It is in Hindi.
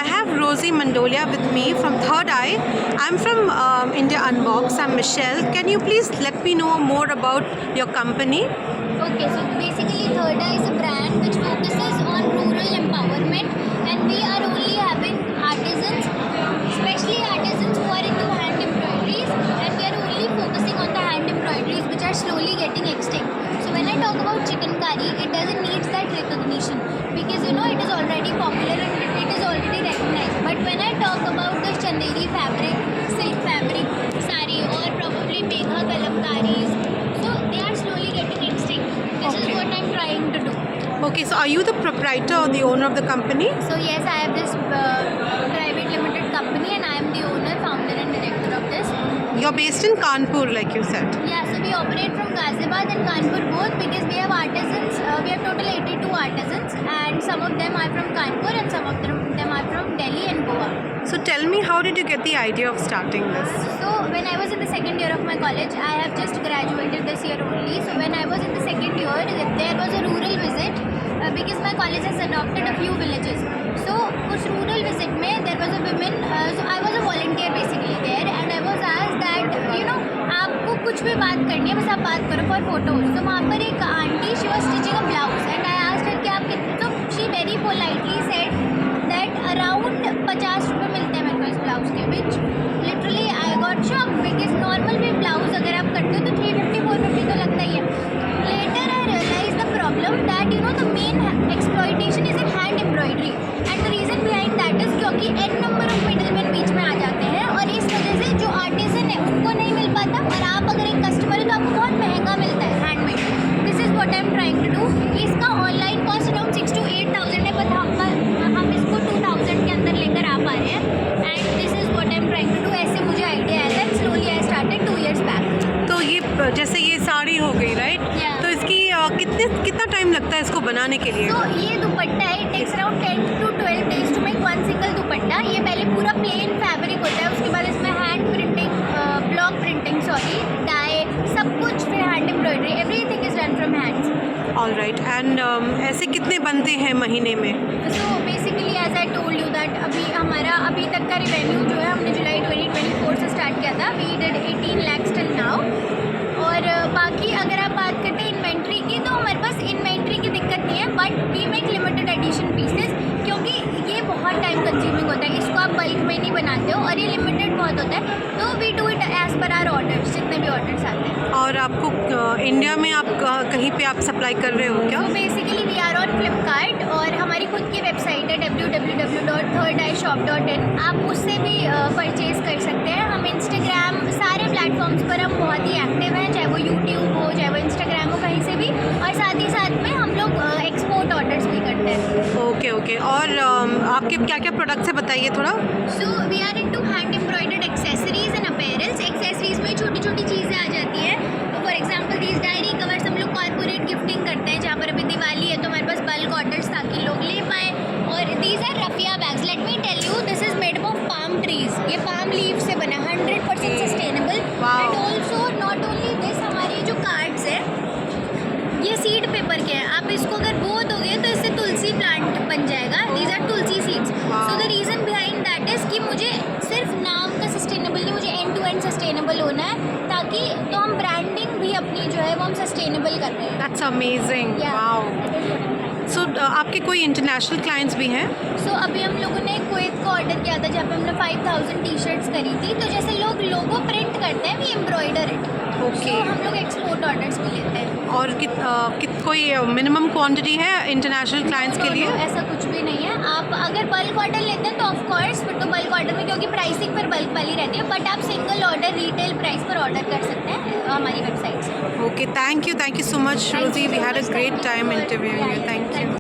I have Rosie Mandolia with me from Third Eye. I'm from India Unbox. I'm Michelle. Can you please let me know more about your company? Okay, so basically Third Eye is a brand which focuses on rural empowerment, and we are only having artisans, especially artisans who are into hand embroideries, and we are only focusing on the hand embroideries which are slowly getting extinct. So when I talk about chikankari, it doesn't need that recognition because it is already popular and it is already recognized. But when I talk about the chanderi fabric, silk fabric, sari, or probably megha kalamkaris, so they are slowly getting extinct. This is what I'm trying to do. Okay, so are you the proprietor or the owner of the company? So yes, I have this private limited company and I am the owner, founder and director of this. You're based in Kanpur, like you said. Yeah, so we operate from Ghaziabad and Kanpur both because we have artisans. We have total 82 artisans and some of them are from Kanpur and some of them are from Delhi and Goa. So tell me, how did you get the idea of starting this? So when I was in the second year of my college, I have just graduated this year only. So when I was in the second year, there was a rural visit because my college has adopted a few villages. So उस rural visit में there was a woman. So I was a volunteer basically there, and I was asked that आपको कुछ भी बात करनी है, बस आप बात करो for photos. तो वहाँ पर एक aunty, she was stitching a blouse, and I asked her कि आप कितने, तो she very politely said that around 50 रुपये मिलते हैं मेरे को इस ब्लाउज के, which literally I got shocked because normal भी ब्लाउज अगर आप करते हो तो 350 450 तो लगता ही है. Later I realized the problem that the main exploitation is in hand embroidery, and the reason behind that is क्योंकि n number of middlemen बीच में आ जाते हैं और इस वजह से जो आर्टिसन है उनको नहीं मिल पाता, और आप अगर एक कस्टमर है तो आपको बहुत महंगा मिलता है handmade. This is what I am trying to do. इसका ऑनलाइन कॉस्ट अराउंड 6 to 8,000 है, बट हम इसको 2,000 के अंदर लेकर आ पा रहे हैं, and this is what I am trying to do. ऐसे मुझे आइडिया आया था, slowly I started 2 years back. तो ये जैसे ये साड़ी हो गई, राइट? Yeah. तो इसकी कितना टाइम लगता है इसको बनाने के लिए? तो ये दुपट्टा है, it takes around 10 to 12 days to make one single दुपट्टा. ये पहले पूरा प्लेन फैब्रिक होता है, उसके बाद इसमें hand printing, block printing, dye, सब कुछ, फिर hand embroidery, everything is done from hands. All right. And ऐसे कितने बनते हैं महीने में? So basically as I told you that अभी तक का रिवेन्यू जो है हमने जुलाई 2024 से स्टार्ट किया था. We did 18 lakhs till now. और बाकी अगर आप बात करते हैं इन्वेंट्री की, तो हमारे पास इन्वेंट्री की दिक्कत नहीं है, but we make limited edition pieces, क्योंकि ये बहुत टाइम कंज्यूमिंग होता है. इसको आप बल्क में नहीं बनाते हो और ये लिमिटेड बहुत होता है, तो we do it as per our orders, जितने भी ऑर्डर्स आते हैं. और आपको इंडिया में आप कहीं पे आप सप्लाई कर रहे हो क्या? तो basically we are on Flipkart, और हमारी खुद की वेबसाइट है www.thirdeyeshop.in. आप उससे भी परचेज कर सकते हैं. हम इंस्टाग्राम, सारे प्लेटफॉर्म्स पर हम बहुत ही एक्टिव हैं, चाहे वो यूट्यूब हो, चाहे वो इंस्टाग्राम हो, कहीं से भी. और साथ ही साथ में हम लोग एक्सपोर्ट ऑर्डर्स भी करते हैं. Okay okay. और आपके क्या क्या प्रोडक्ट्स है, बताइए थोड़ा. So we are into hand embroidered accessories and apparels. Accessories में छोटी छोटी चीज़ें आ जाती हैं. तो for example these diary covers हम लोग कॉर्पोरेट गिफ्टिंग करते हैं, जहाँ पर अभी दिवाली है तो हमारे पास बल्क ऑर्डर्स ताकि लोग ले पाएँ. और these are raffia bags. Let me tell you, this is made of palm trees. ये पाम लीव से बना, 100% sustainable. And also not only this, हमारे जो कार्ड्स है ये सीड पेपर के हैं. आप इसको अगर बो दोगे तो इससे तुलसी प्लांट बन जाएगा. These are tulsi seeds. So the reason behind that is कि मुझे सिर्फ नाम का सस्टेनेबल नहीं, मुझे एंड टू एंड सस्टेनेबल होना है, ताकि तो हम ब्रांडिंग भी अपनी जो है वो हम सस्टेनेबल कर रहे हैं. That's amazing. वाओ. सो आपके कोई इंटरनेशनल क्लाइंट्स भी हैं? सो अभी हम लोगों ने कुवैत को ऑर्डर किया था, जहाँ पे हमने 5,000 टी-शर्ट्स करी थी. तो जैसे लोग लोगो प्रिंट करते हैं, वी एम्ब्रॉयडर इट. ओके. तो हम लोग एक्सपोर्ट ऑर्डर्स भी लेते हैं. और कोई मिनिमम क्वांटिटी है इंटरनेशनल क्लाइंट्स के लिए? ऐसा कुछ भी नहीं है. आप अगर बल्क ऑर्डर लेते हैं तो ऑफ कोर्स फिर तो बल्क ऑर्डर में, क्योंकि प्राइसिंग पर बल्क वाली रहती है, बट आप सिंगल ऑर्डर रिटेल प्राइस पर ऑर्डर कर सकते हैं हमारी वेबसाइट से. Okay. Thank you so much, Rosie. We had a great time interviewing you. Thank you.